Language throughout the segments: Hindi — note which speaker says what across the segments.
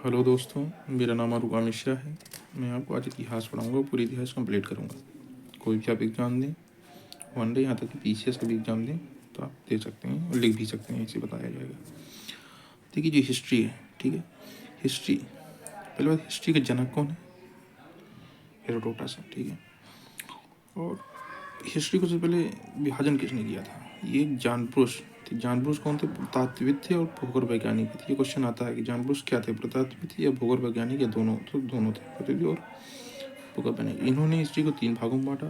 Speaker 1: हेलो दोस्तों, मेरा नाम अरूपा मिश्रा है। मैं आपको आज इतिहास पढ़ाऊँगा, पूरी इतिहास कंप्लीट करूँगा। कोई भी आप एग्ज़ाम दें, वनडे यहाँ तक कि पीसीएस का भी एग्ज़ाम दें तो आप दे सकते हैं और लिख भी सकते हैं, इसे बताया जाएगा। देखिए जो हिस्ट्री है, ठीक है, हिस्ट्री पहले बात, हिस्ट्री के जनक कौन है? हेरोडोटस है, ठीक है। और हिस्ट्री को सबसे पहले विभाजन किसने किया था? ये जानबूझ थे। जानबूझ कौन थे? पुरातात्विद थे और भूगोल वैज्ञानिक थे। ये क्वेश्चन आता है कि जानबूझ क्या थे, पुरातात्विद थे या भूगोल वैज्ञानिक या दोनों? तो दोनों थे, पृथ्वी और भूगोल वैज्ञानिक। इन्होंने हिस्ट्री को 3 भागों में बांटा: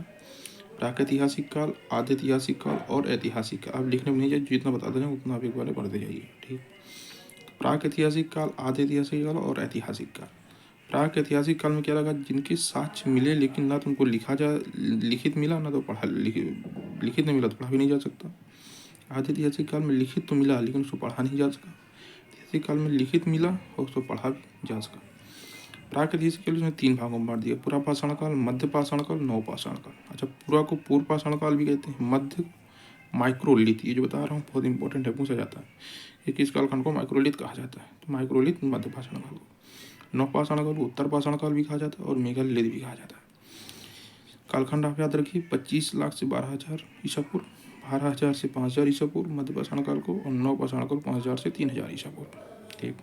Speaker 1: प्रागैतिहासिक काल, आद्य ऐतिहासिक काल और ऐतिहासिक काल। आप लिखने में नहीं जाइए, जितना बताते जाएं उतना आप एक बार पढ़ते जाइए, ठीक। प्रागैतिहासिक काल, आद्य ऐतिहासिक काल और ऐतिहासिक काल। प्रागैतिहासिक काल में क्या लगा? जिनके साक्ष्य मिले लेकिन ना तो उनको लिखित मिला, ना तो पढ़ा लिखित नहीं मिला तो पढ़ा भी नहीं जा सकता। आद्य ऐतिहासिक काल में लिखित तो मिला लेकिन उसको पढ़ा नहीं जा सका। ऐतिहासिक काल में लिखित मिला और उसको पढ़ा भी जा सका। प्रागैतिहासिक काल में 3 भागों में बांट दिया: पूरा पाषाण काल, मध्य पाषाण काल, नव पाषाण काल। अच्छा, पूरा को पूर्व पाषाण काल भी कहते हैं। मध्य माइक्रोलिथ, ये जो बता रहा हूँ बहुत इंपॉर्टेंट है, पूछा जाता है कि किस कालखंड को माइक्रोलिथ कहा जाता है? तो माइक्रोलिथ मध्य पाषाण काल को, नव पाषाण काल को उत्तर पाषाण काल भी कहा जाता है और मेगालिथ भी कहा जाता है। कालखंड आप याद रखिए: 25 लाख से 12,000 ईसा पूर्व, 12,000 से 5,000 ईसा पूर्व मध्य पाषाण काल को, और नव पाषाण काल 5,000 से 3,000 ईसा पूर्व, ठीक।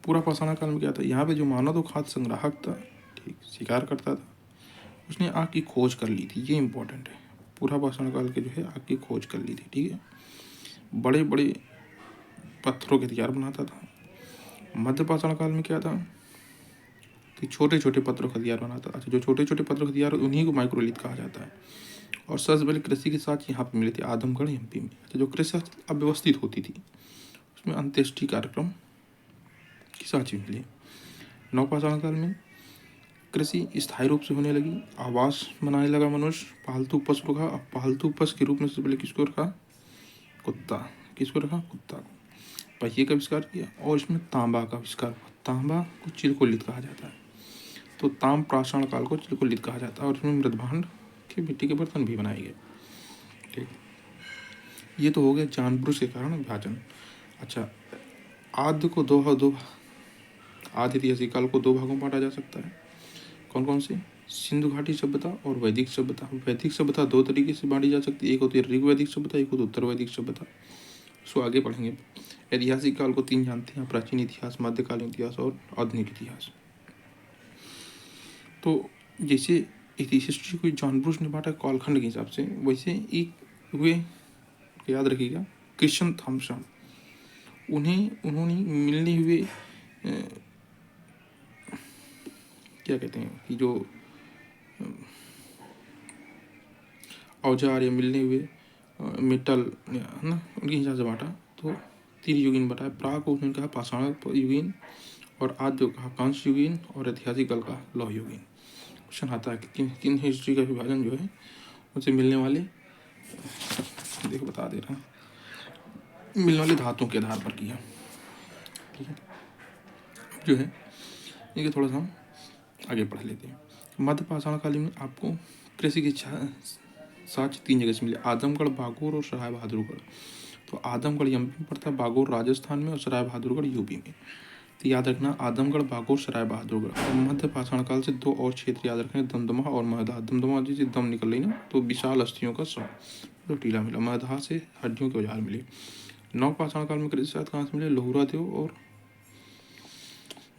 Speaker 1: पूरा पाषाण काल में क्या था? यहाँ पे जो मानव तो खाद्य संग्राहक था, ठीक, शिकार करता था, उसने आग की खोज कर ली थी। ये इंपॉर्टेंट है। पूरा पाषाण काल के जो है आग की खोज कर ली थी, ठीक है। बड़े बड़े पत्थरों के हथियार बनाता था। मध्य पाषाण काल में क्या था कि छोटे छोटे पत्थरों का हथियार बनाता था। अच्छा, जो छोटे छोटे पत्थरों का हथियार उन्हीं को माइक्रोलिथ कहा जाता है। और सबसे पहले कृषि के साथ यहाँ पे मिले थे, आदमगढ़ एमपी में। अच्छा, जो कृषि अव्यवस्थित होती थी उसमें अंत्येष्टि कार्यक्रम के साथ मिले। नवपाषाण काल में कृषि स्थायी रूप से होने लगी, आवास बनाने लगा मनुष्य, पालतू पशु रखा। अब पालतू पशु के रूप में सबसे पहले किसको रखा? कुत्ता। किसको रखा? कुत्ता को। पहिए का आविष्कार किया और इसमें तांबा का आविष्कार हुआ। तांबा को चिरकुलित कहा जाता है, तो ताम पाषाण काल को चिरकुलित कहा जाता है। और इसमें मृदभांड के मिट्टी के बर्तन भी बनाए गए, ठीक। ये तो हो गया जानबूझ के कारण विभाजन। अच्छा, आद्य ऐतिहासिक काल को 2 भागों में बांटा जा सकता है। कौन कौन से? सिंधु घाटी सभ्यता और वैदिक सभ्यता। वैदिक सभ्यता 2 तरीके से बांटी जा सकती है, एक होती है ऋग्वैदिक सभ्यता, एक होती है उत्तर वैदिक सभ्यता। उसको आगे पढ़ेंगे। ऐतिहासिक काल को 3 जानते हैं: प्राचीन इतिहास, मध्यकालीन इतिहास और आधुनिक इतिहास। तो जैसे हिस्ट्री को जानबूझ ने बांटा कालखंड के हिसाब से, वैसे एक हुए, याद रखिएगा, क्रिश्चियन थॉमसन। उन्होंने मिलने हुए क्या कहते हैं कि जो औजार या मिलने हुए मेटल है ना, उनके हिसाब से बांटा। तो 3 युगीन बताया। प्राग को उन्होंने कहा पाषाण युगीन, और आद्य कहा कांस्य युगीन, और ऐतिहासिक काल का लौह युगीन। क्वेश्चन आता है कि किन किन हिस्ट्री का विभाजन जो है उनसे मिलने वाले, देखो बता दे रहा हूँ, मिलने वाले धातुओं के आधार पर किया, ठीक है। जो है ये थोड़ा सा हम आगे पढ़ लेते हैं। मध्य पाषाण काल में आपको कृषि के साक्ष्य 3 जगह से मिले: आदमगढ़, बागोर और सराय बहादुरगढ़। तो आदमगढ़ एमपी में पड़ता है, बागोर राजस्थान में और सराय बहादुरगढ़ यूपी में। तो याद रखना, आदमगढ़, बागोर, सराय बहादुरगढ़। और मध्य पाषाण काल से 2 और क्षेत्र याद रखना, दमदमा और महदहा। दमदमा जैसे दम निकल रही ना, तो विशाल अस्थियों का शव तो टीला मिला। महदहा से हड्डियों के औजार मिले। नव पाषाण काल में कृषि साथ कहाँ से मिले? लोहरा देव और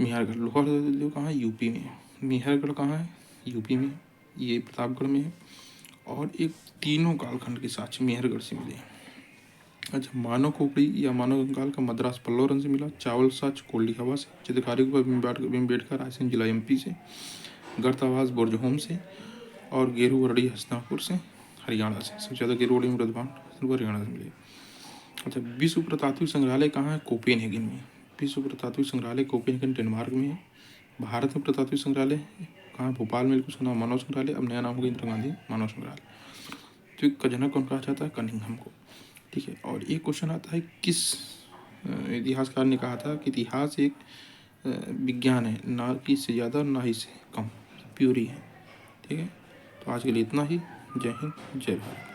Speaker 1: मिहारगढ़। लोहरा देव कहाँ है? यूपी में। मिहारगढ़ कहाँ है? यूपी में, ये प्रतापगढ़ में है। और एक तीनों कालखंड के साक्ष्य मेहरगढ़ से मिले। अच्छा, मानव खोपड़ी या मानव कंकाल का मद्रास पल्लवरन से मिला। चावल साक्ष्य कोल्डी हवा से। चित्रकारी को भीमबेटका रायसेन जिला एमपी से। गर्तावास बुरजहोम से। और गेरूवरड़ी हस्तिनापुर से, हरियाणा से। सबसे ज़्यादा गेरूवरड़ी में मृदभांड हरियाणा से मिले। अच्छा, विश्व पुरातात्विक संग्रहालय कहाँ है? कोपेनहेगन में। विश्व पुरातात्विक संग्रहालय कोपेनहेगन डेनमार्क में है। भारत में पुरातात्विक संग्रहालय कहाँ? भोपाल में। उसका नाम मानव संग्रहालय, अब नया नाम होगा इंदिरा गांधी मानव संग्रहालय। तो का जनक कौन कहा जाता है? कनिंघम को, ठीक है। और एक क्वेश्चन आता है, किस इतिहासकार ने कहा था कि इतिहास एक विज्ञान है, ना कि इससे ज़्यादा ना ही से कम, प्योर ही है, ठीक है। तो आज के लिए इतना ही। जय हिंद, जय भारत।